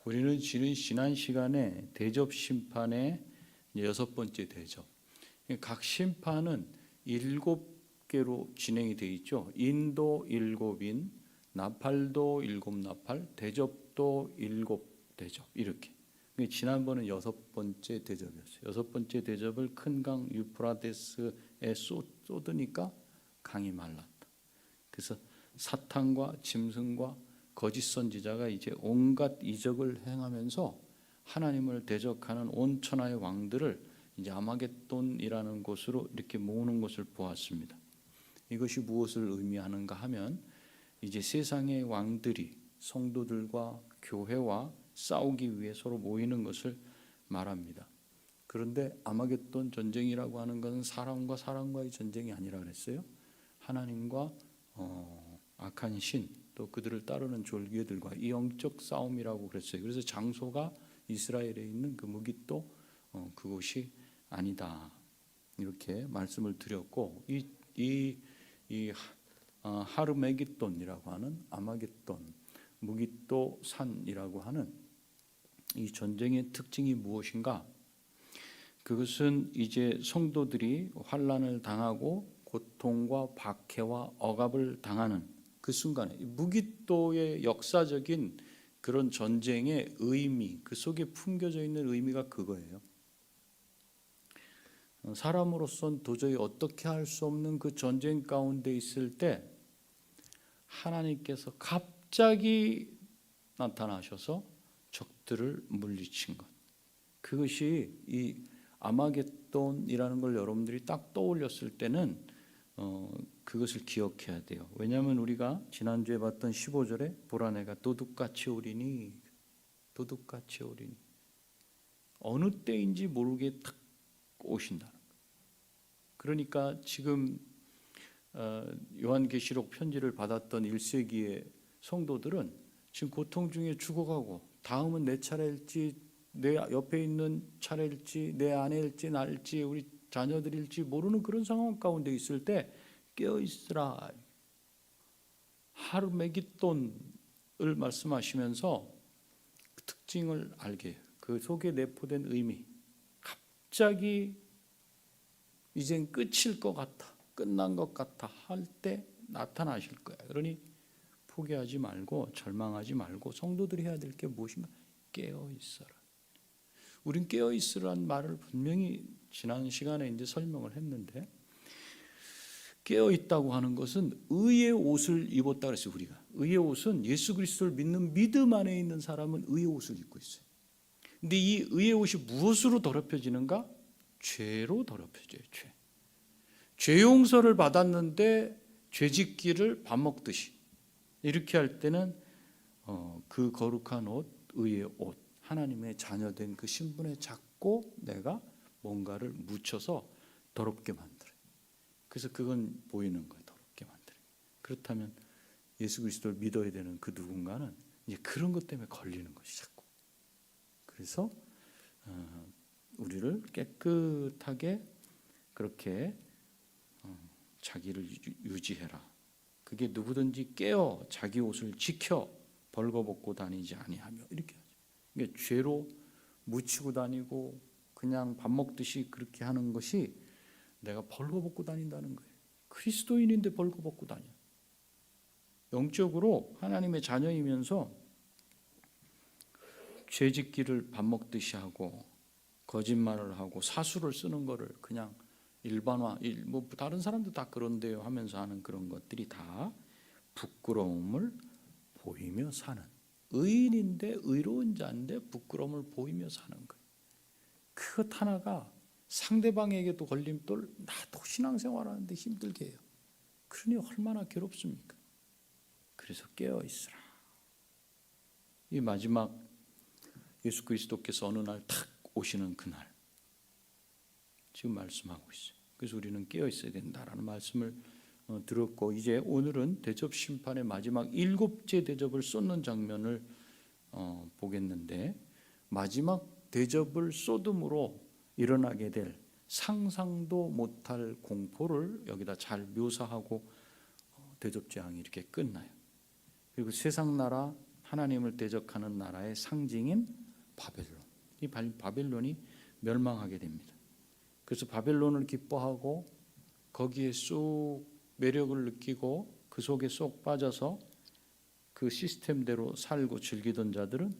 우리는 지난 시간에 대접 심판의 6번째 대접. 각 심판은 7개로 진행이 되어 있죠. 인도 7인, 나팔도 7나팔, 대접도 7대접 이렇게. 지난번은 6번째 대접이었어요. 6번째 대접을 큰 강 유프라테스에 쏟으니까 강이 말랐다. 그래서 사탄과 짐승과 거짓 선지자가 이제 온갖 이적을 행하면서 하나님을 대적하는 온 천하의 왕들을 이제 아마겟돈이라는 곳으로 이렇게 모으는 것을 보았습니다. 이것이 무엇을 의미하는가 하면 이제 세상의 왕들이 성도들과 교회와 싸우기 위해 서로 모이는 것을 말합니다. 그런데 아마겟돈 전쟁이라고 하는 것은 사람과 사람과의 전쟁이 아니라 그랬어요. 하나님과 악한 신, 또 그들을 따르는 졸개들과 이 영적 싸움이라고 그랬어요. 그래서 장소가 이스라엘에 있는 그 무깃도 그곳이 아니다, 이렇게 말씀을 드렸고, 이 하르메기돈이라고 하는 아마겟돈, 무깃도 산이라고 하는 이 전쟁의 특징이 무엇인가? 그것은 이제 성도들이 환난을 당하고 고통과 박해와 억압을 당하는 그 순간에 무깃도의 역사적인 그런 전쟁의 의미, 그 속에 품겨져 있는 의미가 그거예요. 사람으로서는 도저히 어떻게 할 수 없는 그 전쟁 가운데 있을 때 하나님께서 갑자기 나타나셔서 적들을 물리친 것, 그것이 이 아마겟돈이라는 걸 여러분들이 딱 떠올렸을 때는 그것을 기억해야 돼요. 왜냐하면 우리가 지난주에 봤던 15절에 보라 내가 도둑같이 오리니, 도둑같이 오리니, 어느 때인지 모르게 딱 오신다는 거예요. 그러니까 지금 요한계시록 편지를 받았던 1세기의 성도들은 지금 고통 중에 죽어가고, 다음은 내 차례일지, 내 옆에 있는 차례일지, 내 아내일지, 나일지, 우리 자녀들일지 모르는 그런 상황 가운데 있을 때 깨어있으라, 하르메기돈을 말씀하시면서 그 특징을 알게 해요. 그 속에 내포된 의미, 갑자기 이젠 끝일 것 같아, 끝난 것 같아 할 때 나타나실 거야. 그러니 포기하지 말고 절망하지 말고 성도들이 해야 될 게 무엇인가? 깨어있어라. 우린 깨어있으라는 말을 분명히 지난 시간에 이제 설명을 했는데, 깨어있다고 하는 것은 의의 옷을 입었다 그랬어요. 우리가 의의 옷은 예수 그리스도를 믿는 믿음 안에 있는 사람은 의의 옷을 입고 있어요. 근데 이 의의 옷이 무엇으로 더럽혀지는가? 죄로 더럽혀져요. 죄 용서를 받았는데 죄짓기를 밥 먹듯이 이렇게 할 때는 그 거룩한 옷, 의의 옷, 하나님의 자녀된 그 신분에 잡고 내가 뭔가를 묻혀서 더럽게 만들어요. 그래서 그건 보이는 거예요. 더럽게 만들어요. 그렇다면 예수 그리스도를 믿어야 되는 그 누군가는 이제 그런 것 때문에 걸리는 것이 자꾸. 그래서 우리를 깨끗하게 그렇게 자기를 유지해라. 그게 누구든지 깨어 자기 옷을 지켜 벌거벗고 다니지 아니하며, 이렇게 하죠. 이게 죄로 묻히고 다니고 그냥 밥 먹듯이 그렇게 하는 것이 내가 벌거벗고 다닌다는 거예요. 그리스도인인데 벌거벗고 다녀. 영적으로 하나님의 자녀이면서 죄짓기를 밥 먹듯이 하고 거짓말을 하고 사수를 쓰는 거를 그냥 일반화, 뭐 다른 사람도 다 그런데요 하면서 하는 그런 것들이 다 부끄러움을 보이며 사는, 의인인데 의로운 자인데 부끄러움을 보이며 사는 거예요. 그것 하나가 상대방에게도 걸림돌, 나도 신앙생활하는데 힘들게 해요. 그러니 얼마나 괴롭습니까? 그래서 깨어있으라. 이 마지막 예수 그리스도께서 어느 날 탁 오시는 그날 지금 말씀하고 있어요. 그래서 우리는 깨어있어야 된다라는 말씀을 들었고, 이제 오늘은 대접 심판의 마지막 7째 대접을 쏟는 장면을 보겠는데, 마지막 대접을 쏟음으로 일어나게 될 상상도 못할 공포를 여기다 잘 묘사하고 대접 재앙이 이렇게 끝나요. 그리고 세상 나라 하나님을 대적하는 나라의 상징인 바벨론. 이 바벨론이 멸망하게 됩니다. 그래서 바벨론을 기뻐하고 거기에 쏙 매력을 느끼고 그 속에 쏙 빠져서 그 시스템대로 살고 즐기던 자들은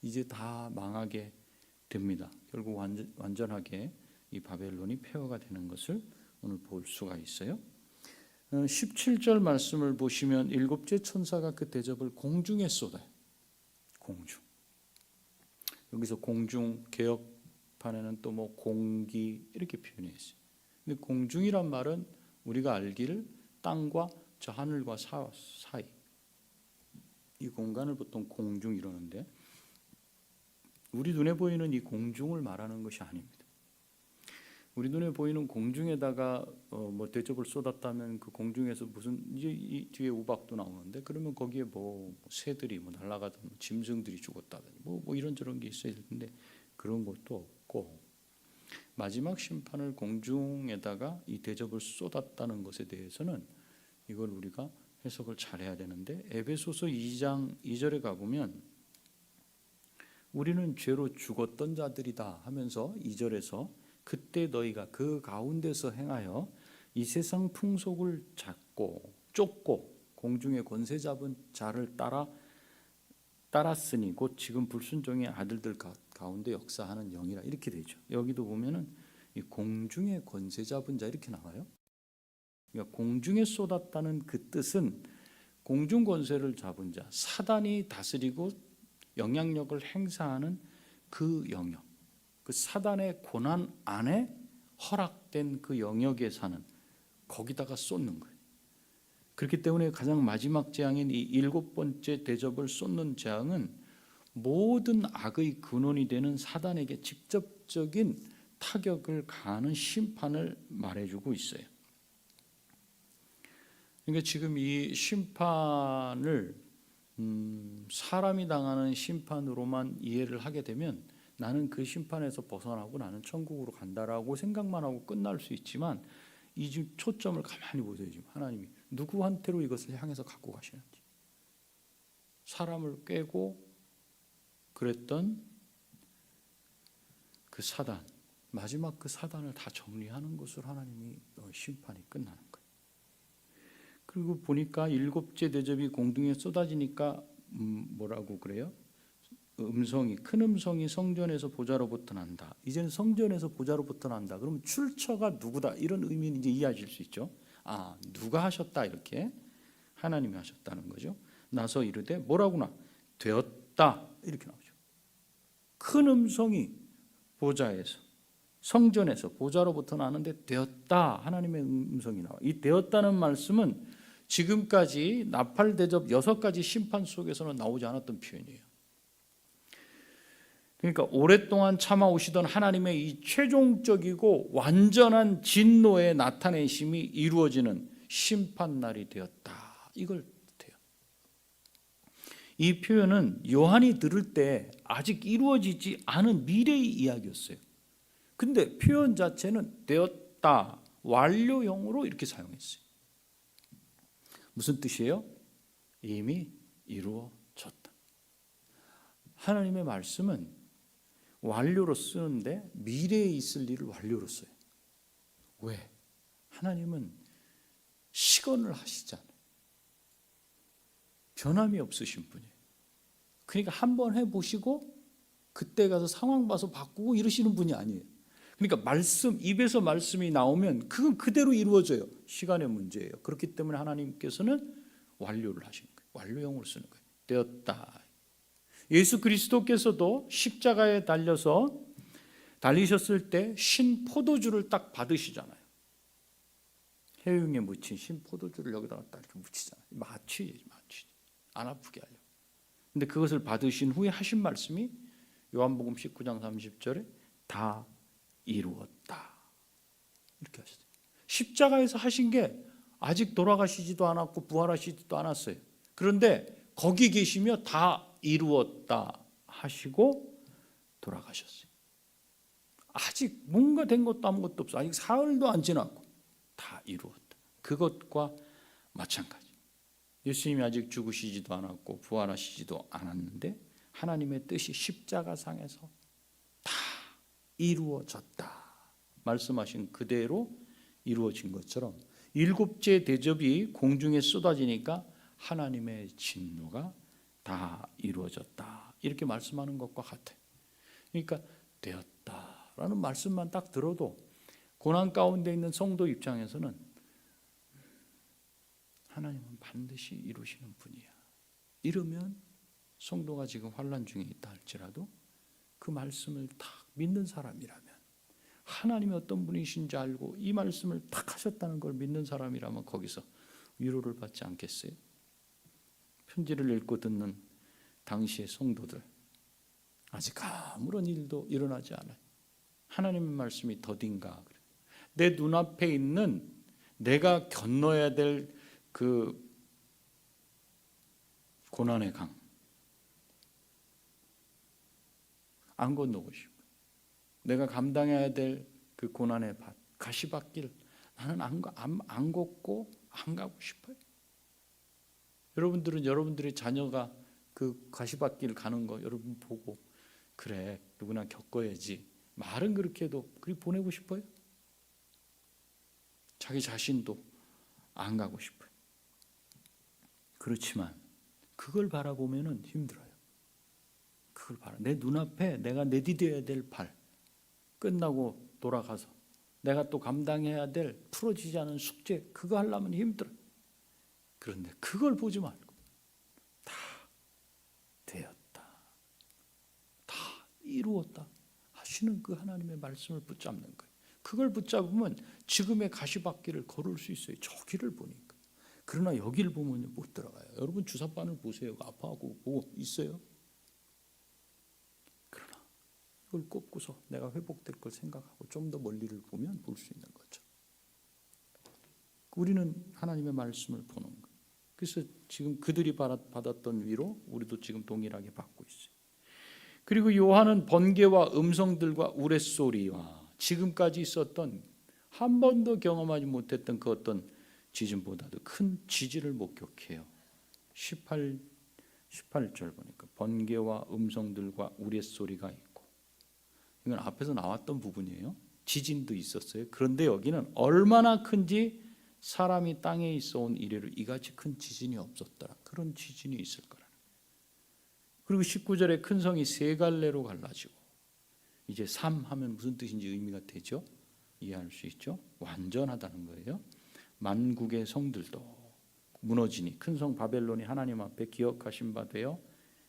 이제 다 망하게 됩니다. 결국 완전하게 이 바벨론이 폐허가 되는 것을 오늘 볼 수가 있어요. 17절 말씀을 보시면 일곱째 천사가 그 대접을 공중에 쏟아요. 공중. 여기서 공중 개혁판에는 또 뭐 공기 이렇게 표현해 있어요. 근데 공중이란 말은 우리가 알기를 땅과 저 하늘과 사이 이 공간을 보통 공중 이러는데 우리 눈에 보이는 이 공중을 말하는 것이 아닙니다. 우리 눈에 보이는 공중에다가 뭐 대접을 쏟았다면 그 공중에서 무슨 이제 이 뒤에 우박도 나오는데 그러면 거기에 뭐 새들이 뭐 날아가든 짐승들이 죽었다든지 뭐 이런저런 게 있어야 되는데 그런 것도 없고 마지막 심판을 공중에다가 이 대접을 쏟았다는 것에 대해서는 이걸 우리가 해석을 잘해야 되는데 에베소서 2장 2절에 가보면 우리는 죄로 죽었던 자들이다 하면서 2절에서 그때 너희가 그 가운데서 행하여 이 세상 풍속을 잡고 쫓고 공중의 권세 잡은 자를 따랐으니 곧 지금 불순종의 아들들 가운데 역사하는 영이라 이렇게 되죠. 여기도 보면은 이 공중의 권세 잡은 자 이렇게 나와요. 그러니까 공중에 쏟았다는 그 뜻은 공중 권세를 잡은 자, 사단이 다스리고 영향력을 행사하는 그 영역, 그 사단의 고난 안에 허락된 그 영역에 사는 거기다가 쏟는 거예요. 그렇기 때문에 가장 마지막 재앙인 이 일곱 번째 대접을 쏟는 재앙은 모든 악의 근원이 되는 사단에게 직접적인 타격을 가하는 심판을 말해주고 있어요. 그러니까 지금 이 심판을 사람이 당하는 심판으로만 이해를 하게 되면 나는 그 심판에서 벗어나고 나는 천국으로 간다라고 생각만 하고 끝날 수 있지만 이 초점을 가만히 보세요. 지금 하나님이 누구한테로 이것을 향해서 갖고 가시는지. 사람을 꿰고 그랬던 그 사단, 마지막 그 사단을 다 정리하는 것으로 하나님이 심판이 끝나는 거예요. 그리고 보니까 일곱째 대접이 공중에 쏟아지니까 뭐라고 그래요? 큰 음성이 성전에서 보좌로부터 난다. 이제는 성전에서 보좌로부터 난다. 그러면 출처가 누구다? 이런 의미는 이제 이해하실 수 있죠. 아, 누가 하셨다 이렇게 하나님이 하셨다는 거죠. 나서 이르되 뭐라구나 되었다 이렇게 나오죠. 큰 음성이 보좌에서 성전에서 보좌로부터 나는데 되었다 하나님의 음성이 나와. 이 되었다는 말씀은 지금까지 나팔 대접 6가지 심판 속에서는 나오지 않았던 표현이에요. 그러니까 오랫동안 참아오시던 하나님의 이 최종적이고 완전한 진노의 나타내심이 이루어지는 심판날이 되었다. 이걸 뜻해요. 이 표현은 요한이 들을 때 아직 이루어지지 않은 미래의 이야기였어요. 근데 표현 자체는 되었다, 완료형으로 이렇게 사용했어요. 무슨 뜻이에요? 이미 이루어졌다. 하나님의 말씀은 완료로 쓰는데 미래에 있을 일을 완료로 써요. 왜? 하나님은 시건을 하시지 않아요. 변함이 없으신 분이에요. 그러니까 한번 해보시고 그때 가서 상황 봐서 바꾸고 이러시는 분이 아니에요. 그러니까 말씀, 입에서 말씀이 나오면 그건 그대로 이루어져요. 시간의 문제예요. 그렇기 때문에 하나님께서는 완료를 하시는 거예요. 완료형으로 쓰는 거예요. 되었다. 예수 그리스도께서도 십자가에 달리셨을 때 신 포도주를 딱 받으시잖아요. 해흉에 묻힌 신 포도주를 여기다가 딱 이렇게 묻히잖아요. 마취 안 아프게 하려고. 근데 그것을 받으신 후에 하신 말씀이 요한복음 19장 30절에 다 이루었다 이렇게 하셨어요. 십자가에서 하신 게 아직 돌아가시지도 않았고 부활하시지도 않았어요. 그런데 거기 계시며 다 이루었다 하시고 돌아가셨어요. 아직 뭔가 된 것도 아무것도 없어. 아직 사흘도 안 지났고 다 이루었다. 그것과 마찬가지. 예수님이 아직 죽으시지도 않았고 부활하시지도 않았는데 하나님의 뜻이 십자가상에서 다 이루어졌다 말씀하신 그대로 이루어진 것처럼 일곱째 대접이 공중에 쏟아지니까 하나님의 진노가 다 이루어졌다 이렇게 말씀하는 것과 같아요. 그러니까 되었다라는 말씀만 딱 들어도 고난 가운데 있는 성도 입장에서는 하나님은 반드시 이루시는 분이야. 이러면 성도가 지금 환난 중에 있다 할지라도 그 말씀을 딱 믿는 사람이라면, 하나님이 어떤 분이신지 알고 이 말씀을 딱 하셨다는 걸 믿는 사람이라면 거기서 위로를 받지 않겠어요? 편지를 읽고 듣는 당시의 성도들, 아직 아무런 일도 일어나지 않아요. 하나님의 말씀이 더딘가. 내 눈앞에 있는 내가 건너야 될 그 고난의 강 안 건너고 싶어요. 내가 감당해야 될 그 고난의 밭, 가시밭길 나는 안 걷고 안 가고 싶어요. 여러분들은 여러분들의 자녀가 그 가시밭길 가는 거 여러분 보고 그래 누구나 겪어야지 말은 그렇게 해도 그리 보내고 싶어요? 자기 자신도 안 가고 싶어요. 그렇지만 그걸 바라보면은 힘들어요. 그걸 내 눈앞에 내가 내디뎌야 될 발, 끝나고 돌아가서 내가 또 감당해야 될 풀어지지 않은 숙제, 그거 하려면 힘들어요. 그런데 그걸 보지 말고 다 되었다, 다 이루었다 하시는 그 하나님의 말씀을 붙잡는 거예요. 그걸 붙잡으면 지금의 가시밭길을 걸을 수 있어요. 저 길을 보니까. 그러나 여기를 보면 못 들어가요. 여러분 주사바늘 보세요. 아파하고 보고 있어요. 그러나 이걸 꼽고서 내가 회복될 걸 생각하고 좀 더 멀리를 보면 볼 수 있는 거죠. 우리는 하나님의 말씀을 보는 거예요. 그래서 지금 그들이 받았던 위로 우리도 지금 동일하게 받고 있어요. 그리고 요한은 번개와 음성들과 우레소리와 지금까지 있었던 한 번도 경험하지 못했던 그 어떤 지진보다도 큰 지진을 목격해요. 18절 보니까 번개와 음성들과 우레소리가 있고, 이건 앞에서 나왔던 부분이에요. 지진도 있었어요. 그런데 여기는 얼마나 큰지 사람이 땅에 있어 온 이래로 이같이 큰 지진이 없었더라. 그런 지진이 있을 거라는 거예요. 그리고 19절에 큰 성이 세 갈래로 갈라지고, 이제 삼 하면 무슨 뜻인지 의미가 되죠? 이해할 수 있죠? 완전하다는 거예요. 만국의 성들도 무너지니 큰 성 바벨론이 하나님 앞에 기억하신 바 되어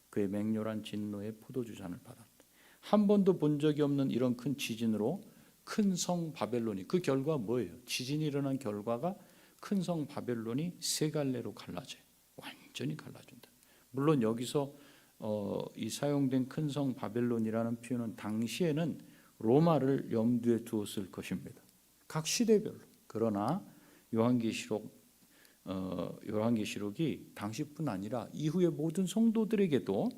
그의 맹렬한 진노의 포도주 잔을 받았다. 한 번도 본 적이 없는 이런 큰 지진으로 큰 성 바벨론이, 그 결과 뭐예요? 지진이 일어난 결과가 큰 성 바벨론이 세 갈래로 갈라져요. 완전히 갈라진다. 물론 여기서 이 사용된 큰 성 바벨론이라는 표현은 당시에는 로마를 염두에 두었을 것입니다. 각 시대별로. 그러나 요한계시록이 당시뿐 아니라 이후의 모든 성도들에게도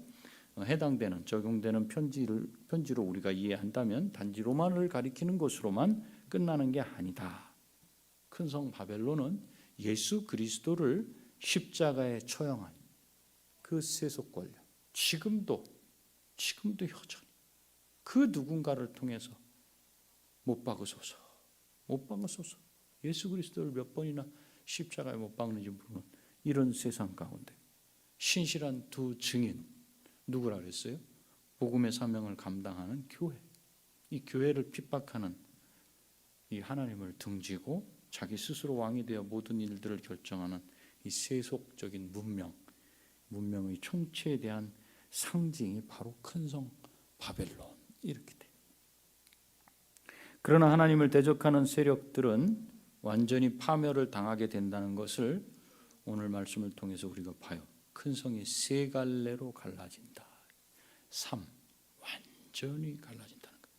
해당되는, 적용되는 편지로 우리가 이해한다면 단지 로마를 가리키는 것으로만 끝나는 게 아니다. 큰 성 바벨론은 예수 그리스도를 십자가에 처형한 그 세속 권력, 지금도 여전히 그 누군가를 통해서 못 박으소서. 예수 그리스도를 몇 번이나 십자가에 못 박는지 모르는 이런 세상 가운데 신실한 두 증인, 누구라 그랬어요? 복음의 사명을 감당하는 교회. 이 교회를 핍박하는 이 하나님을 등지고 자기 스스로 왕이 되어 모든 일들을 결정하는 이 세속적인 문명의 총체에 대한 상징이 바로 큰 성 바벨론, 이렇게 돼요. 그러나 하나님을 대적하는 세력들은 완전히 파멸을 당하게 된다는 것을 오늘 말씀을 통해서 우리가 봐요. 큰 성이 세 갈래로 갈라진다. 완전히 갈라진다는 거예요.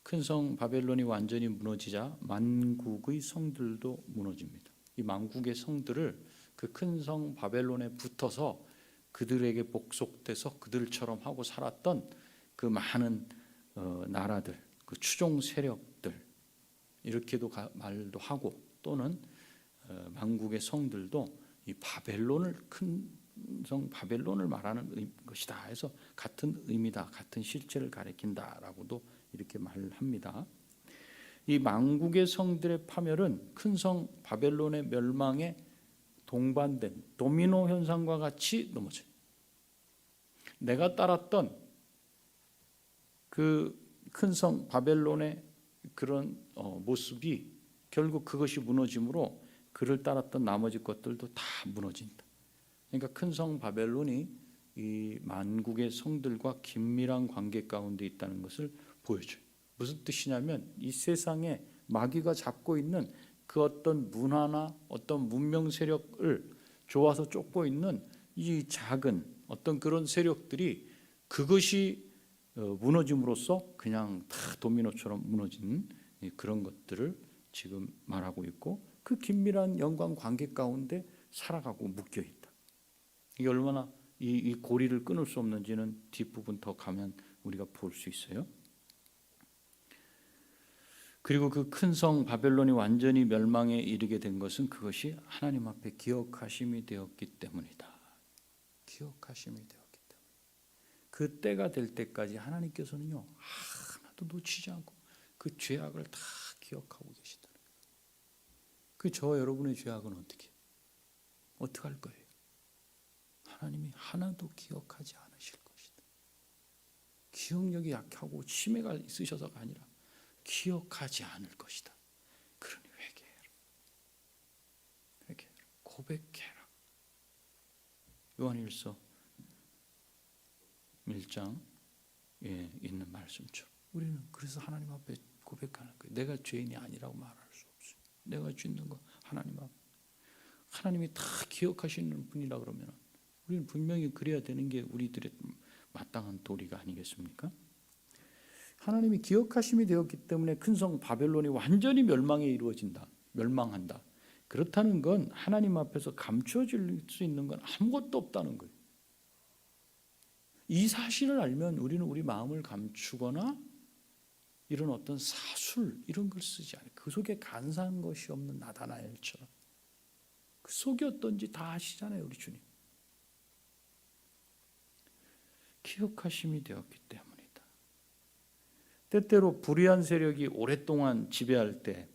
큰 성 바벨론이 완전히 무너지자 만국의 성들도 무너집니다. 이 만국의 성들을 그 큰 성 바벨론에 붙어서 그들에게 복속돼서 그들처럼 하고 살았던 그 많은 나라들, 그 추종 세력들, 이렇게도 말도 하고, 또는 만국의 성들도 이 바벨론을 큰 성 바벨론을 말하는 것이다 해서 같은 의미다, 같은 실체를 가리킨다라고도 이렇게 말을 합니다. 이 만국의 성들의 파멸은 큰 성 바벨론의 멸망에 동반된 도미노 현상과 같이 넘어져요. 내가 따랐던 그 큰 성 바벨론의 그런 모습이 결국 그것이 무너짐으로 그를 따랐던 나머지 것들도 다 무너진다. 그러니까 큰 성 바벨론이 이 만국의 성들과 긴밀한 관계 가운데 있다는 것을 보여줘요. 무슨 뜻이냐면 이 세상에 마귀가 잡고 있는 그 어떤 문화나 어떤 문명 세력을 좋아서 쫓고 있는 이 작은 어떤 그런 세력들이 그것이 무너짐으로써 그냥 다 도미노처럼 무너진 그런 것들을 지금 말하고 있고, 그 긴밀한 연관 관계 가운데 살아가고 묶여 있다. 이게 얼마나 이 고리를 끊을 수 없는지는 뒷부분 더 가면 우리가 볼 수 있어요. 그리고 그 큰 성 바벨론이 완전히 멸망에 이르게 된 것은 그것이 하나님 앞에 기억하심이 되었기 때문이다. 기억하심이 되었기 때문에 그 때가 될 때까지 하나님께서는요 하나도 놓치지 않고 그 죄악을 다 기억하고 계시다는 거예요. 그 저와 여러분의 죄악은 어떻게 할 거예요? 하나님이 하나도 기억하지 않으실 것이다. 기억력이 약하고 치매가 있으셔서가 아니라 기억하지 않을 것이다. 그러니 회개해라. 고백해라. 요한일서 1장에 있는 말씀처럼 우리는 그래서 하나님 앞에 고백하는 거예요. 내가 죄인이 아니라고 말할 수 없어요. 내가 짓는 거 하나님 앞에 하나님이 다 기억하시는 분이라 그러면 우리는 분명히 그래야 되는 게 우리들의 마땅한 도리가 아니겠습니까? 하나님이 기억하심이 되었기 때문에 큰 성 바벨론이 완전히 멸망에 이루어진다. 멸망한다. 그렇다는 건 하나님 앞에서 감추어질 수 있는 건 아무것도 없다는 거예요. 이 사실을 알면 우리는 우리 마음을 감추거나 이런 어떤 사술 이런 걸 쓰지 않아요. 그 속에 간사한 것이 없는 나다나엘처럼 그 속이 어떤지 다 아시잖아요, 우리 주님. 기억하심이 되었기 때문이다. 때때로 불의한 세력이 오랫동안 지배할 때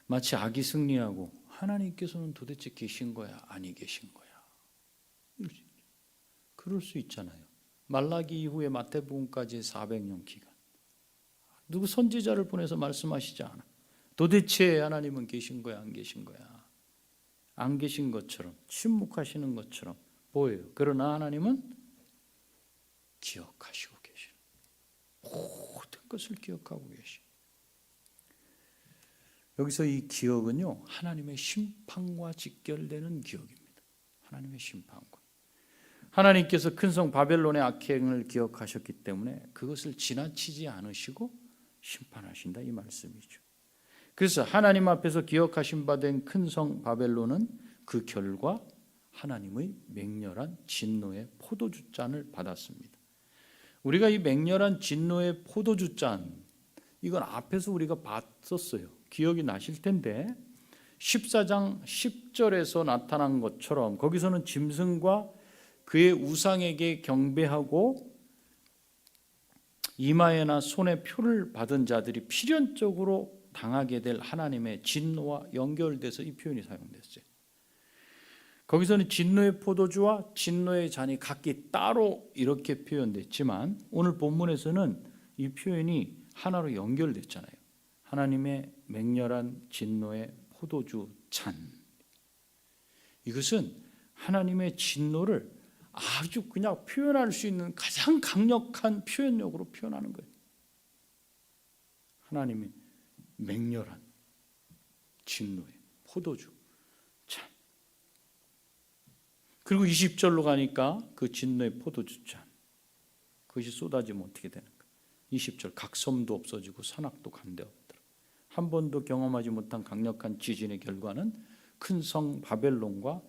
마치 악이 승리하고 하나님께서는 도대체 계신 거야, 아니 계신 거야? 그럴 수 있잖아요. 말라기 이후에 마태복음까지 400년 기간 누구 선지자를 보내서 말씀하시지 않아. 도대체 하나님은 계신 거야, 안 계신 거야? 안 계신 것처럼 침묵하시는 것처럼 보여요. 그러나 하나님은 기억하시고 계시는 모든 것을 기억하고 계시는. 여기서 이 기억은요 하나님의 심판과 직결되는 기억입니다. 하나님의 심판과 하나님께서 큰 성 바벨론의 악행을 기억하셨기 때문에 그것을 지나치지 않으시고 심판하신다 이 말씀이죠. 그래서 하나님 앞에서 기억하신 바 된 큰 성 바벨론은 그 결과 하나님의 맹렬한 진노의 포도주 잔을 받았습니다. 우리가 이 맹렬한 진노의 포도주 잔 이건 앞에서 우리가 봤었어요. 기억이 나실 텐데 14장 10절에서 나타난 것처럼 거기서는 짐승과 그의 우상에게 경배하고 이마에나 손에 표를 받은 자들이 필연적으로 당하게 될 하나님의 진노와 연결돼서 이 표현이 사용됐어요. 거기서는 진노의 포도주와 진노의 잔이 각기 따로 이렇게 표현됐지만 오늘 본문에서는 이 표현이 하나로 연결됐잖아요. 하나님의 맹렬한 진노의 포도주 잔. 이것은 하나님의 진노를 아주 그냥 표현할 수 있는 가장 강력한 표현력으로 표현하는 거예요. 하나님의 맹렬한 진노의 포도주 잔. 그리고 20절로 가니까 그 진노의 포도주 잔 그것이 쏟아지면 어떻게 되는 거예요? 20절 각섬도 없어지고 산악도 간데 없더라. 한 번도 경험하지 못한 강력한 지진의 결과는 큰 성 바벨론과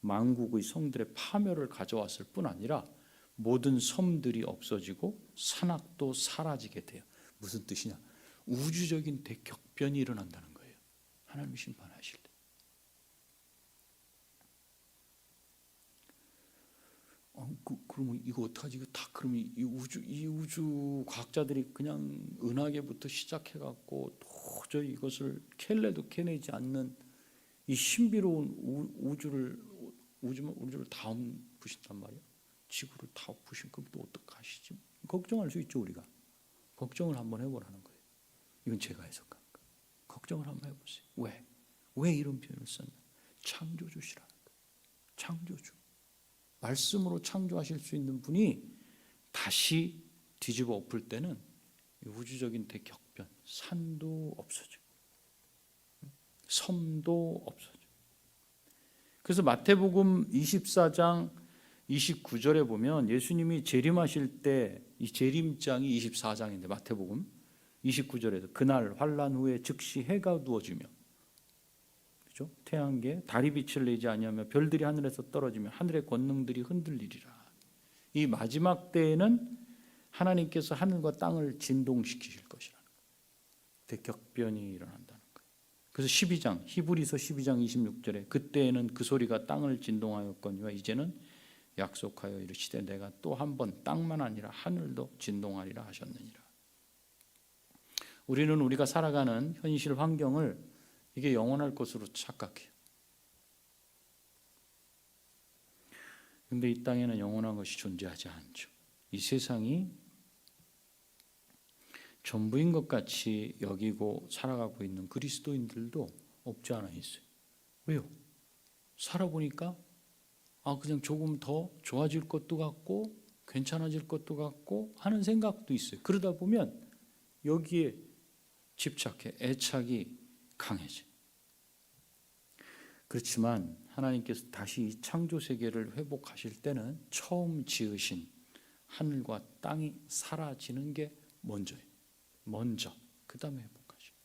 만국의 성들의 파멸을 가져왔을 뿐 아니라 모든 섬들이 없어지고 산악도 사라지게 돼요. 무슨 뜻이냐? 우주적인 대격변이 일어난다는 거예요. 하나님 심판하실 때. 그러면 이거 어떡하지? 이거 다 그러면 이 우주 과학자들이 그냥 은하계부터 시작해갖고 도저히 이것을 캘래도 캐내지 않는 이 신비로운 우주를 다 엎으신단 말이야. 지구를 다 엎으신 그럼 또 어떡하시지? 걱정할 수 있죠 우리가. 걱정을 한번 해보라는 거예요. 이건 제가 해석한 거. 걱정을 한번 해보세요. 왜 이런 표현을 썼나? 창조주시라는 거예요. 창조주. 말씀으로 창조하실 수 있는 분이 다시 뒤집어 엎을 때는 우주적인 대격변, 산도 없어지고 섬도 없어지고. 그래서 마태복음 24장 29절에 보면 예수님이 재림하실 때 이 재림장이 24장인데 마태복음 29절에서 그날 환란 후에 즉시 해가 누워지며 그렇죠? 태양계 달이 빛을 내지 아니하며 별들이 하늘에서 떨어지며 하늘의 권능들이 흔들리리라. 이 마지막 때에는 하나님께서 하늘과 땅을 진동시키실 것이라는 거예요. 대격변이 일어난다는 거예요. 그래서 12장 히브리서 12장 26절에 그때에는 그 소리가 땅을 진동하였거니와 이제는 약속하여 이르시되 내가 또 한 번 땅만 아니라 하늘도 진동하리라 하셨느니라. 우리는 우리가 살아가는 현실 환경을 이게 영원할 것으로 착각해요. 그런데 이 땅에는 영원한 것이 존재하지 않죠. 이 세상이 전부인 것 같이 여기고 살아가고 있는 그리스도인들도 없지 않아 있어요. 왜요? 살아보니까 그냥 조금 더 좋아질 것도 같고 괜찮아질 것도 같고 하는 생각도 있어요. 그러다 보면 여기에 집착해 애착이 강해져. 그렇지만 하나님께서 다시 이 창조 세계를 회복하실 때는 처음 지으신 하늘과 땅이 사라지는 게 먼저예요. 먼저 그 다음에 회복하시고.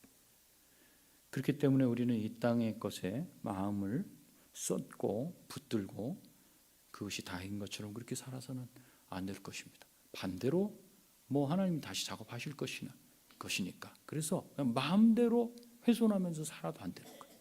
그렇기 때문에 우리는 이 땅의 것에 마음을 쏟고 붙들고 그것이 다인 것처럼 그렇게 살아서는 안 될 것입니다. 반대로 하나님이 다시 작업하실 것이니까 그래서 그냥 마음대로 훼손하면서 살아도 안 되는 거예요.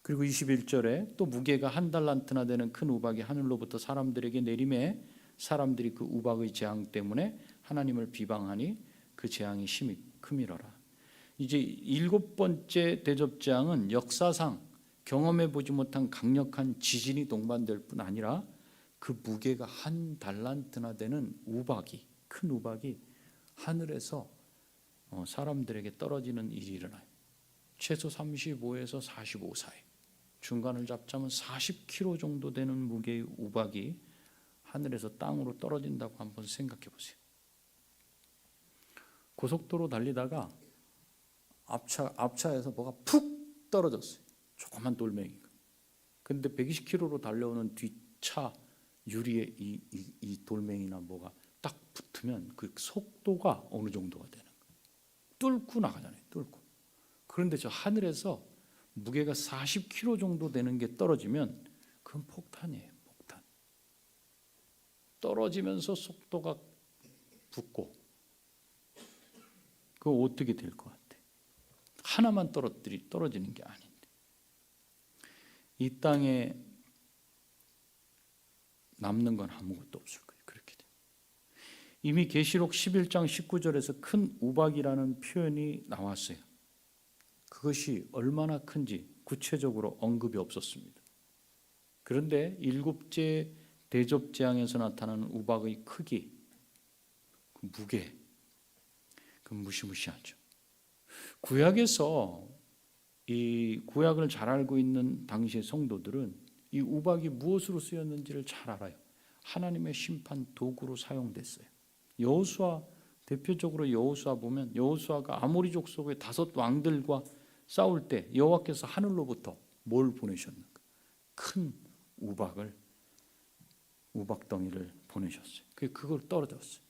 그리고 21절에 또 무게가 한 달란트나 되는 큰 우박이 하늘로부터 사람들에게 내림에 사람들이 그 우박의 재앙 때문에 하나님을 비방하니 그 재앙이 심히 크미러라. 이제 7번째 대접재앙은 역사상 경험해 보지 못한 강력한 지진이 동반될 뿐 아니라 그 무게가 한 달란트나 되는 우박이 큰 우박이 하늘에서 사람들에게 떨어지는 일이 일어나요. 최소 35에서 45 사이 중간을 잡자면 40kg 정도 되는 무게의 우박이 하늘에서 땅으로 떨어진다고 한번 생각해 보세요. 고속도로 달리다가 앞차에서 뭐가 푹 떨어졌어요. 조그만 돌멩이가. 근데 120km로 달려오는 뒷차 유리에 이 돌멩이나 뭐가 딱 붙으면 그 속도가 어느 정도가 되는 거예요. 뚫고 나가잖아요. 뚫고. 그런데 저 하늘에서 무게가 40kg 정도 되는 게 떨어지면 그건 폭탄이에요. 폭탄. 떨어지면서 속도가 붙고 그거 어떻게 될 것 같아? 하나만 떨어지는 게 아닌데 이 땅에 남는 건 아무것도 없을 거예요. 그렇게 돼. 이미 계시록 11장 19절에서 큰 우박이라는 표현이 나왔어요. 그것이 얼마나 큰지 구체적으로 언급이 없었습니다. 그런데 7째 대접재앙에서 나타나는 우박의 크기, 그 무게, 그 무시무시하죠. 구약에서 이 구약을 잘 알고 있는 당시의 성도들은 이 우박이 무엇으로 쓰였는지를 잘 알아요. 하나님의 심판 도구로 사용됐어요. 여호수아 대표적으로 여호수아 보면 여호수아가 아모리 족속의 5 왕들과 싸울 때 여호와께서 하늘로부터 뭘 보내셨는가? 큰 우박덩이를 보내셨어요. 그걸 떨어졌어요.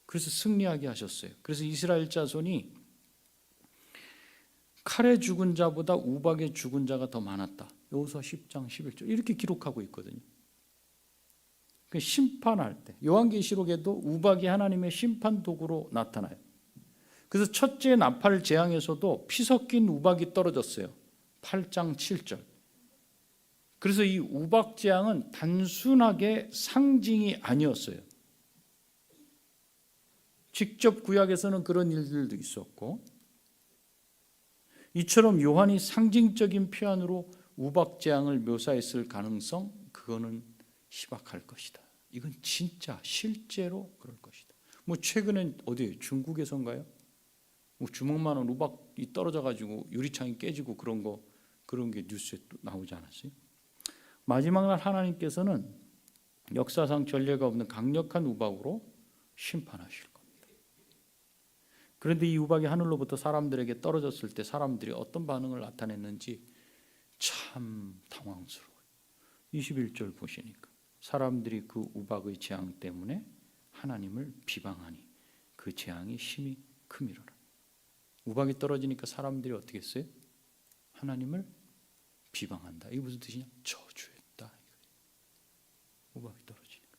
그래서 승리하게 하셨어요. 그래서 이스라엘 자손이 칼에 죽은 자보다 우박에 죽은 자가 더 많았다. 여호수아 10장 11절 이렇게 기록하고 있거든요. 심판할 때 요한계시록에도 우박이 하나님의 심판 도구로 나타나요. 그래서 첫째 나팔 재앙에서도 피 섞인 우박이 떨어졌어요. 8장 7절. 그래서 이 우박재앙은 단순하게 상징이 아니었어요. 직접 구약에서는 그런 일들도 있었고, 이처럼 요한이 상징적인 표현으로 우박재앙을 묘사했을 가능성, 그거는 희박할 것이다. 이건 진짜 실제로 그럴 것이다. 뭐 최근엔 어디에 중국에선가요? 뭐 주먹만한 우박이 떨어져 가지고 유리창이 깨지고 그런 게 뉴스에 또 나오지 않았어요? 마지막 날 하나님께서는 역사상 전례가 없는 강력한 우박으로 심판하실 겁니다. 그런데 이 우박이 하늘로부터 사람들에게 떨어졌을 때 사람들이 어떤 반응을 나타냈는지 참 당황스러워요. 21절 보시니까 사람들이 그 우박의 재앙 때문에 하나님을 비방하니 그 재앙이 심히 크미로라. 우박이 떨어지니까 사람들이 어떻게 했어요? 하나님을 비방한다. 이게 무슨 뜻이냐? 저주했다. 우박이 떨어지니까.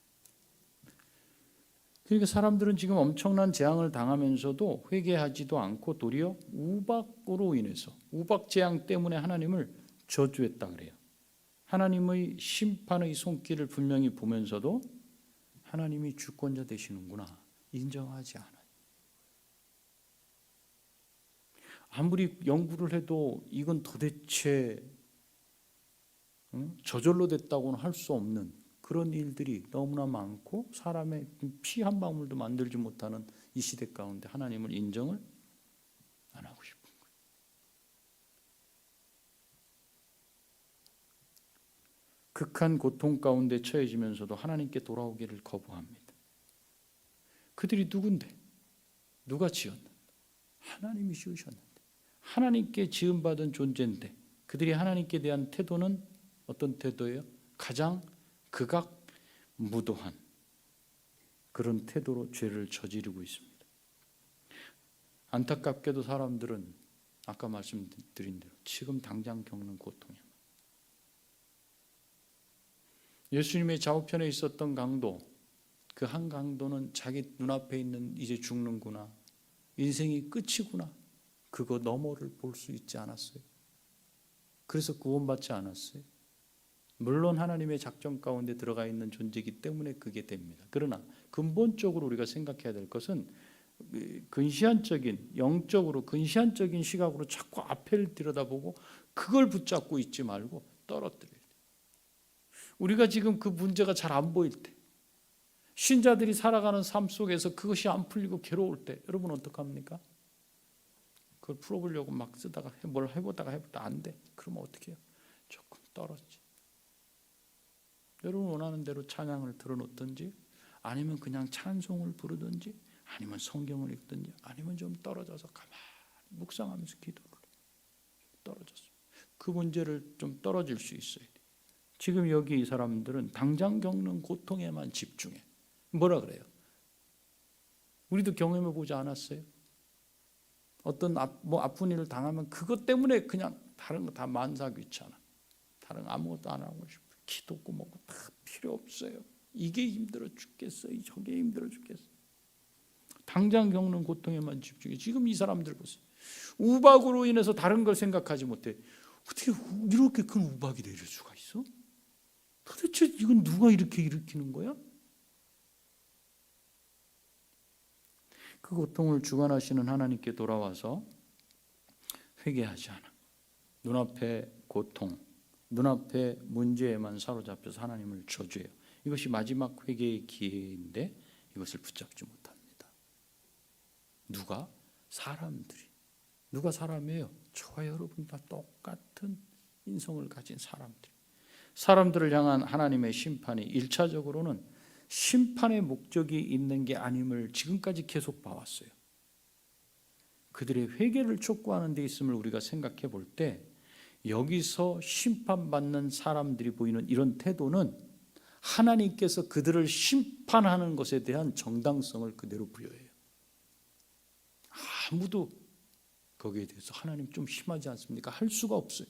그러니까 사람들은 지금 엄청난 재앙을 당하면서도 회개하지도 않고 도리어 우박으로 인해서 우박 재앙 때문에 하나님을 저주했다 그래요. 하나님의 심판의 손길을 분명히 보면서도 하나님이 주권자 되시는구나 인정하지 않아요. 아무리 연구를 해도 이건 도대체 저절로 됐다고는 할 수 없는 그런 일들이 너무나 많고 사람의 피 한 방울도 만들지 못하는 이 시대 가운데 하나님을 인정을 안 하고 싶은 거예요. 극한 고통 가운데 처해지면서도 하나님께 돌아오기를 거부합니다. 그들이 누군데? 누가 지었는데? 하나님이 지으셨는데. 하나님께 지음받은 존재인데 그들이 하나님께 대한 태도는 어떤 태도예요? 가장 극악무도한 그런 태도로 죄를 저지르고 있습니다. 안타깝게도 사람들은 아까 말씀드린 대로 지금 당장 겪는 고통이에요. 예수님의 좌우편에 있었던 강도, 그 한 강도는 자기 눈앞에 있는 이제 죽는구나, 인생이 끝이구나, 그거 너머를 볼 수 있지 않았어요. 그래서 구원받지 않았어요. 물론 하나님의 작전 가운데 들어가 있는 존재이기 때문에 그게 됩니다. 그러나 근본적으로 우리가 생각해야 될 것은 근시안적인, 영적으로 근시안적인 시각으로 자꾸 앞을 들여다보고 그걸 붙잡고 있지 말고 떨어뜨려야 돼요. 우리가 지금 그 문제가 잘 안 보일 때, 신자들이 살아가는 삶 속에서 그것이 안 풀리고 괴로울 때 여러분 어떡합니까? 그걸 풀어보려고 막 쓰다가 뭘 해보다가 안 돼. 그러면 어떻게 해요? 조금 떨어지지. 여러분 원하는 대로 찬양을 들어놓든지 아니면 그냥 찬송을 부르든지 아니면 성경을 읽든지 아니면 좀 떨어져서 가만히 묵상하면서 기도를 떨어졌어요. 그 문제를 좀 떨어질 수 있어야 돼요. 지금 여기 이 사람들은 당장 겪는 고통에만 집중해. 뭐라 그래요? 우리도 경험해 보지 않았어요? 어떤 아픈 일을 당하면 그것 때문에 그냥 다른 거 다 만사귀찮아. 다른 거 아무것도 안 하고 싶어. 기도고 뭐고 다 필요 없어요. 이게 힘들어 죽겠어요. 저게 힘들어 죽겠어요. 당장 겪는 고통에만 집중해. 지금 이 사람들 보세요. 우박으로 인해서 다른 걸 생각하지 못해. 어떻게 이렇게 큰 우박이 내릴 수가 있어? 도대체 이건 누가 이렇게 일으키는 거야? 그 고통을 주관하시는 하나님께 돌아와서 회개하지 않아. 눈앞의 고통, 눈앞의 문제에만 사로잡혀서 하나님을 저주해요. 이것이 마지막 회개의 기회인데 이것을 붙잡지 못합니다. 누가? 사람들이. 누가 사람이에요? 저와 여러분 다 똑같은 인성을 가진 사람들이. 사람들을 향한 하나님의 심판이 1차적으로는 심판의 목적이 있는 게 아님을 지금까지 계속 봐왔어요. 그들의 회개를 촉구하는 데 있음을 우리가 생각해 볼 때 여기서 심판받는 사람들이 보이는 이런 태도는 하나님께서 그들을 심판하는 것에 대한 정당성을 그대로 부여해요. 아무도 거기에 대해서 하나님 좀 심하지 않습니까? 할 수가 없어요.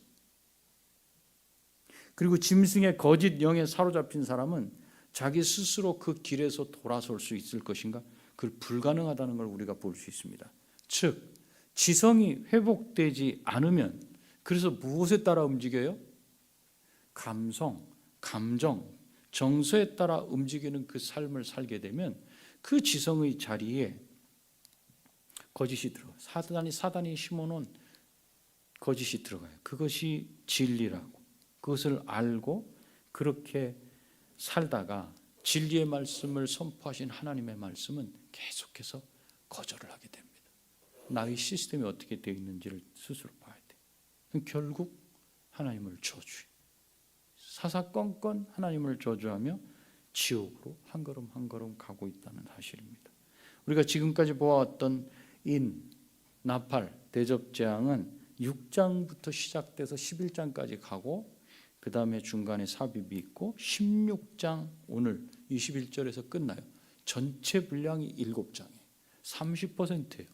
그리고 짐승의 거짓 영에 사로잡힌 사람은 자기 스스로 그 길에서 돌아설 수 있을 것인가? 그걸 불가능하다는 걸 우리가 볼 수 있습니다. 즉 지성이 회복되지 않으면, 그래서 무엇에 따라 움직여요? 감성, 감정, 정서에 따라 움직이는 그 삶을 살게 되면 그 지성의 자리에 거짓이 들어가요. 사단이 심어놓은 거짓이 들어가요. 그것이 진리라고. 그것을 알고 그렇게 살다가 진리의 말씀을 선포하신 하나님의 말씀은 계속해서 거절을 하게 됩니다. 나의 시스템이 어떻게 되어 있는지를 스스로 봐야 돼요. 결국 하나님을 저주해요. 사사건건 하나님을 저주하며 지옥으로 한 걸음 한 걸음 가고 있다는 사실입니다. 우리가 지금까지 보아왔던 인, 나팔, 대접재앙은 6장부터 시작돼서 11장까지 가고 그 다음에 중간에 삽입이 있고 16장 오늘 21절에서 끝나요. 전체 분량이 7장이에요. 30%예요.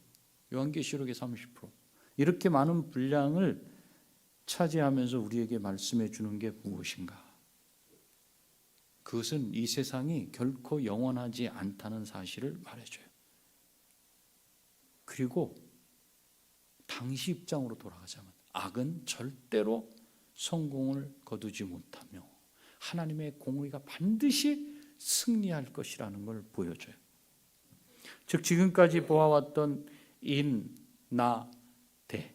요한계시록의 30%. 이렇게 많은 분량을 차지하면서 우리에게 말씀해 주는 게 무엇인가? 그것은 이 세상이 결코 영원하지 않다는 사실을 말해줘요. 그리고 당시 입장으로 돌아가자면 악은 절대로 성공을 거두지 못하며 하나님의 공의가 반드시 승리할 것이라는 걸 보여줘요. 즉 지금까지 보아왔던 인, 나, 대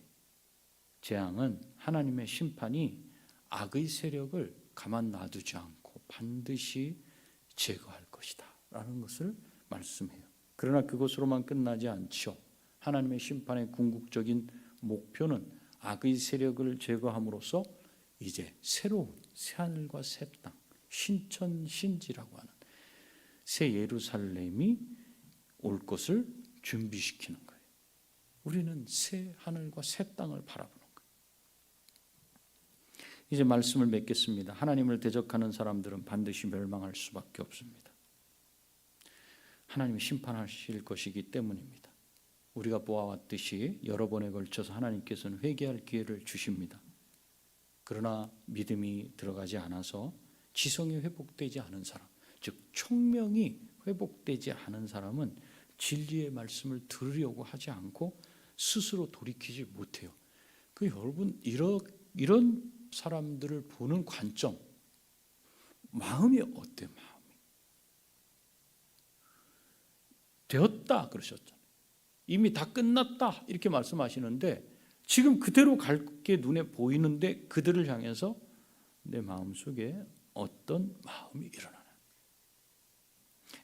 재앙은 하나님의 심판이 악의 세력을 가만 놔두지 않고 반드시 제거할 것이다 라는 것을 말씀해요. 그러나 그것으로만 끝나지 않죠. 하나님의 심판의 궁극적인 목표는 악의 세력을 제거함으로써 이제 새로운 새하늘과 새 땅, 신천신지라고 하는 새 예루살렘이 올 것을 준비시키는 거예요. 우리는 새 하늘과 새 땅을 바라보는 거예요. 이제 말씀을 맺겠습니다. 하나님을 대적하는 사람들은 반드시 멸망할 수밖에 없습니다. 하나님이 심판하실 것이기 때문입니다. 우리가 보아왔듯이 여러 번에 걸쳐서 하나님께서는 회개할 기회를 주십니다. 그러나 믿음이 들어가지 않아서 지성이 회복되지 않은 사람, 즉 총명이 회복되지 않은 사람은 진리의 말씀을 들으려고 하지 않고 스스로 돌이키지 못해요. 그 여러분 이런 사람들을 보는 관점, 마음이 어때? 마음이 되었다 그러셨잖아요. 이미 다 끝났다 이렇게 말씀하시는데 지금 그대로 갈 게 눈에 보이는데 그들을 향해서 내 마음속에 어떤 마음이 일어나나.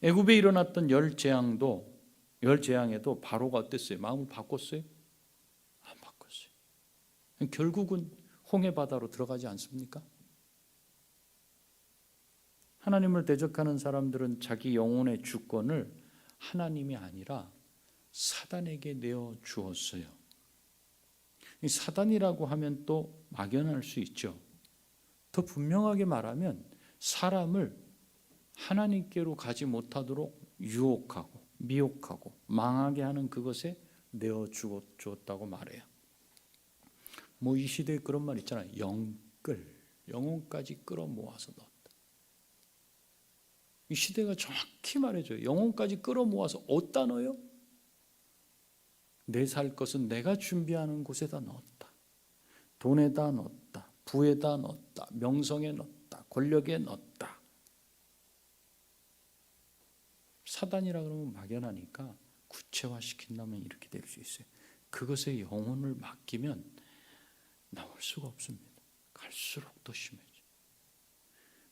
애굽에 일어났던 열재앙에도 바로가 어땠어요? 마음을 바꿨어요? 안 바꿨어요. 결국은 홍해 바다로 들어가지 않습니까? 하나님을 대적하는 사람들은 자기 영혼의 주권을 하나님이 아니라 사단에게 내어 주었어요. 이 사단이라고 하면 또 막연할 수 있죠. 더 분명하게 말하면 사람을 하나님께로 가지 못하도록 유혹하고 미혹하고 망하게 하는 그것에 내어 주었다고 말해요. 뭐 이 시대에 그런 말 있잖아요. 영혼까지 끌어모아서 넣었다. 이 시대가 정확히 말해줘요. 영혼까지 끌어모아서 어디다 넣어요? 내 살 것은 내가 준비하는 곳에다 넣었다. 돈에다 넣었다. 부에다 넣었다. 명성에 넣었다. 권력에 넣었다. 사단이라 그러면 막연하니까 구체화시킨다면 이렇게 될 수 있어요. 그것에 영혼을 맡기면 나올 수가 없습니다. 갈수록 더 심해져.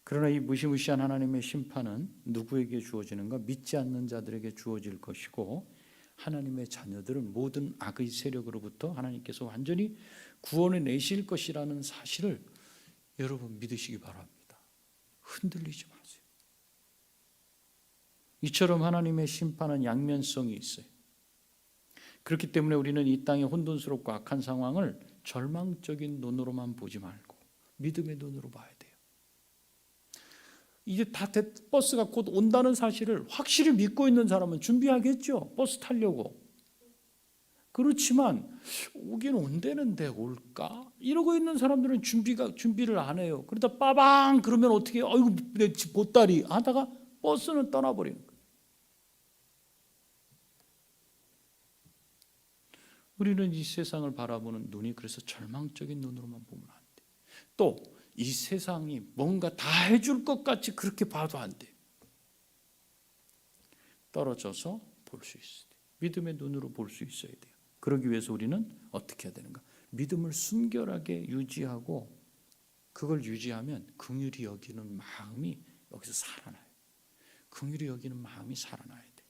그러나 이 무시무시한 하나님의 심판은 누구에게 주어지는가? 믿지 않는 자들에게 주어질 것이고 하나님의 자녀들은 모든 악의 세력으로부터 하나님께서 완전히 구원해 내실 것이라는 사실을 여러분 믿으시기 바랍니다. 흔들리지 마세요. 이처럼 하나님의 심판은 양면성이 있어요. 그렇기 때문에 우리는 이 땅의 혼돈스럽고 악한 상황을 절망적인 눈으로만 보지 말고 믿음의 눈으로 봐야 돼요. 이제 다 버스가 곧 온다는 사실을 확실히 믿고 있는 사람은 준비하겠죠. 버스 타려고. 그렇지만 오긴 온다는데 올까? 이러고 있는 사람들은 준비를 안 해요. 그러다 빠방 그러면 어떻게 해요? 아이고 내 보따리 하다가 버스는 떠나버리는 거예요. 우리는 이 세상을 바라보는 눈이 그래서 절망적인 눈으로만 보면 안 돼요. 또 이 세상이 뭔가 다 해줄 것 같이 그렇게 봐도 안 돼요. 떨어져서 볼 수 있어야 돼요. 믿음의 눈으로 볼 수 있어야 돼요. 그러기 위해서 우리는 어떻게 해야 되는가? 믿음을 순결하게 유지하고, 그걸 유지하면 긍휼히 여기는 마음이 여기서 살아나요. 긍휼히 여기는 마음이 살아나야 돼.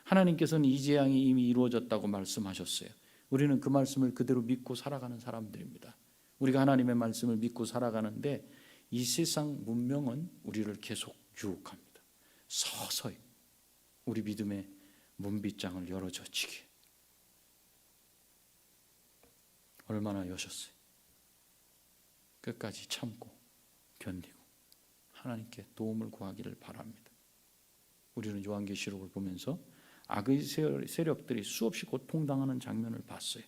하나님께서는 이 재앙이 이미 이루어졌다고 말씀하셨어요. 우리는 그 말씀을 그대로 믿고 살아가는 사람들입니다. 우리가 하나님의 말씀을 믿고 살아가는데 이 세상 문명은 우리를 계속 유혹합니다. 서서히 우리 믿음의 문빗장을 열어젖히게. 얼마나 여셨어요. 끝까지 참고 견디고 하나님께 도움을 구하기를 바랍니다. 우리는 요한계시록을 보면서 악의 세력들이 수없이 고통당하는 장면을 봤어요.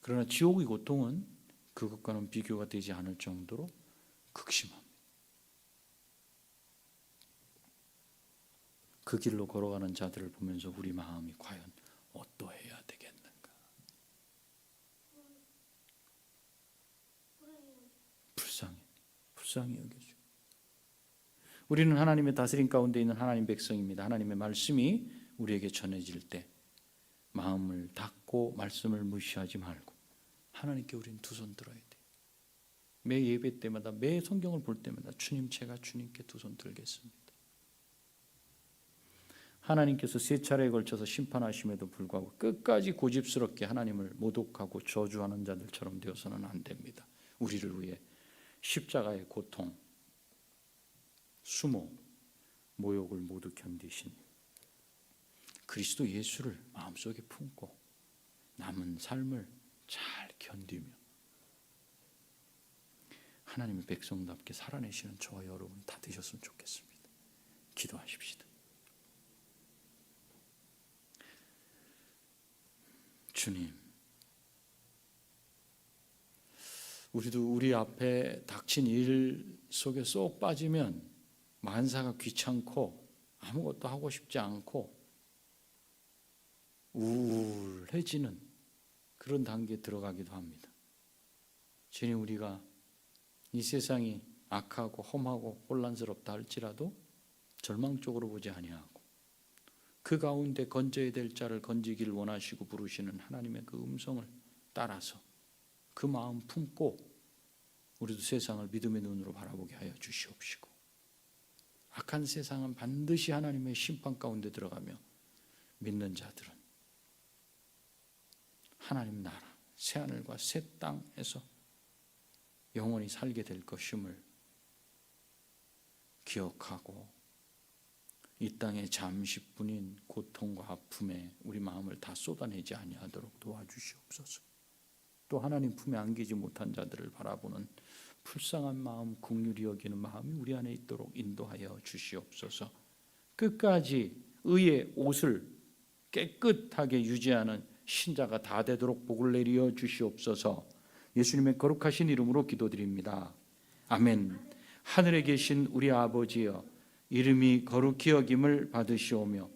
그러나 지옥의 고통은 그것과는 비교가 되지 않을 정도로 극심합니다. 그 길로 걸어가는 자들을 보면서 우리 마음이 과연 어떠해야 되겠는가? 불쌍히 여겨줘. 우리는 하나님의 다스림 가운데 있는 하나님 백성입니다. 하나님의 말씀이 우리에게 전해질 때 마음을 닫고 말씀을 무시하지 말고 하나님께 우리는 두 손 들어야 돼요. 매 예배 때마다, 매 성경을 볼 때마다 주님, 제가 주님께 두 손 들겠습니다. 하나님께서 세 차례에 걸쳐서 심판하심에도 불구하고 끝까지 고집스럽게 하나님을 모독하고 저주하는 자들처럼 되어서는 안 됩니다. 우리를 위해 십자가의 고통, 수모, 모욕을 모두 견디신 그리스도 예수를 마음속에 품고 남은 삶을 잘 견디며 하나님의 백성답게 살아내시는 저와 여러분 다 되셨으면 좋겠습니다. 기도하십시다. 주님, 우리도 우리 앞에 닥친 일 속에 쏙 빠지면 만사가 귀찮고 아무것도 하고 싶지 않고 우울해지는 그런 단계에 들어가기도 합니다. 주님, 우리가 이 세상이 악하고 험하고 혼란스럽다 할지라도 절망적으로 보지 아니하고 그 가운데 건져야 될 자를 건지기를 원하시고 부르시는 하나님의 그 음성을 따라서 그 마음 품고 우리도 세상을 믿음의 눈으로 바라보게 하여 주시옵시고, 악한 세상은 반드시 하나님의 심판 가운데 들어가며 믿는 자들은 하나님 나라 새하늘과 새 땅에서 영원히 살게 될 것임을 기억하고 이 땅의 잠시뿐인 고통과 아픔에 우리 마음을 다 쏟아내지 아니하도록 도와주시옵소서. 또 하나님 품에 안기지 못한 자들을 바라보는 불쌍한 마음, 긍휼히 여기는 마음이 우리 안에 있도록 인도하여 주시옵소서. 끝까지 의의 옷을 깨끗하게 유지하는 신자가 다 되도록 복을 내려 주시옵소서. 예수님의 거룩하신 이름으로 기도드립니다. 아멘. 하늘에 계신 우리 아버지여, 이름이 거룩히 여김을 받으시오며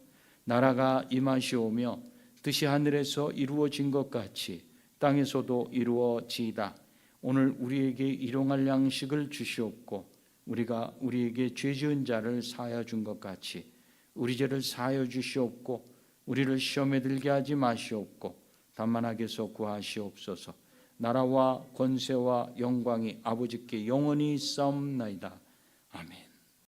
나라가 임하시오며 뜻이 하늘에서 이루어진 것 같이 땅에서도 이루어지이다. 오늘 우리에게 일용할 양식을 주시옵고 우리가 우리에게 죄 지은 자를 사하여 준 것 같이 우리 죄를 사하여 주시옵고 우리를 시험에 들게 하지 마시옵고 다만 악에서 구하시옵소서. 나라와 권세와 영광이 아버지께 영원히 있사옵나이다. 아멘.